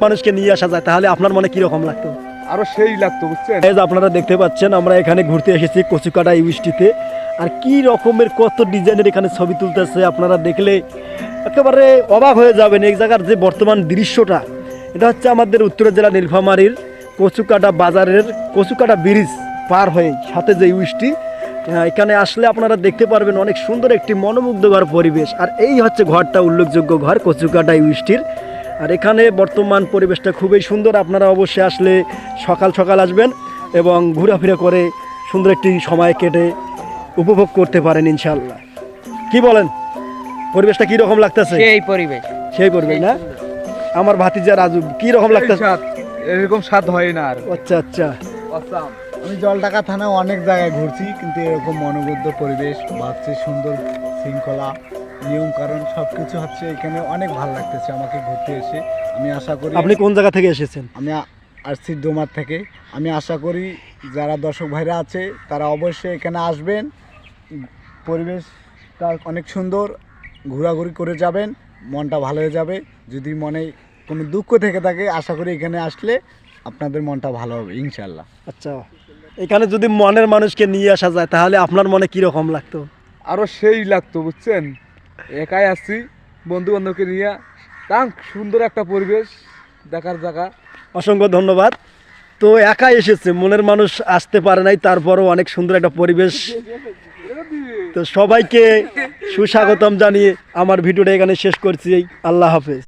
মানুষকে নিয়ে আসা যায় তাহলে আপনার মনে কি রকম লাগতো? আরো সেই লাগতো, বুঝছেন? এই যে আপনারা দেখতে পাচ্ছেন আমরা এখানে ঘুরতে এসেছি কচুকাটা ইউনিভার্সিটিতে। আর কি রকমের কত ডিজাইনের এখানে ছবি তুলতেছে, আপনারা দেখলে একেবারে অবাক হয়ে যাবেন। এই জায়গার যে বর্তমান দৃশ্যটা, এটা হচ্ছে আমাদের উত্তর জেলা নীলফামারীর কচুকাটা বাজারের কচুকাটা ব্রিজ পার হয়ে সাথে যে ইউনিভার্সিটি, এখানে আসলে আপনারা দেখতে পারবেন অনেক সুন্দর একটি মনোমুগ্ধকর পরিবেশ। আর এই হচ্ছে ঘরটা, উল্লেখযোগ্য ঘর কচুকাটা ইউনিভার্সিটির। আর এখানে বর্তমান পরিবেশটা খুবই সুন্দর। আপনারা অবশ্যই আসলে সকাল সকাল আসবেন এবং ঘোরাফেরা করে সুন্দর একটি সময় কেটে উপভোগ করতে পারেন ইনশাল্লাহ। কি বলেন, পরিবেশটা কি রকম লাগতেছে? সেই পরিবেশ সেই পরিবেশ না? আমার ভাতিজা রাজু কি রকম লাগতেছে? এরকম স্বাদ হয় না আর। আচ্ছা আচ্ছা, আমি জলঢাকা থানায় অনেক জায়গায় ঘুরছি, কিন্তু এরকম মনোবদ্ধ পরিবেশ বাচ্চা সুন্দর শৃঙ্খলা নিয়ম কারণ সবকিছু হচ্ছে এখানে অনেক ভালো লাগতেছে আমাকে ঘুরতে এসে। আমি আশা করি আপনি কোন জায়গা থেকে এসেছেন? আমি আসছি ডোমার থেকে। আমি আশা করি যারা দর্শক ভাইরা আছে তারা অবশ্যই এখানে আসবেন, পরিবেশটা অনেক সুন্দর, ঘোরাঘুরি করে যাবেন, মনটা ভালো হয়ে যাবে। যদি মনে কোনো দুঃখ থেকে থাকে আশা করি এখানে আসলে আপনাদের মনটা ভালো হবে ইনশাল্লাহ। আচ্ছা, এখানে যদি মনের মানুষকে নিয়ে আসা যায় তাহলে আপনার মনে কি রকম লাগতো? আরো সেই লাগতো, বুঝছেন? একাই আসছি, বন্ধু বান্ধবকে নিয়ে, তাং সুন্দর একটা পরিবেশ দেখার জায়গা। অসংখ্য ধন্যবাদ। তো একাই এসেছে, মনের মানুষ আসতে পারে নাই, তারপরও অনেক সুন্দর একটা পরিবেশ। তো সবাইকে সুস্বাগতম জানিয়ে আমার ভিডিওটা এখানে শেষ করছি। আল্লাহ হাফেজ।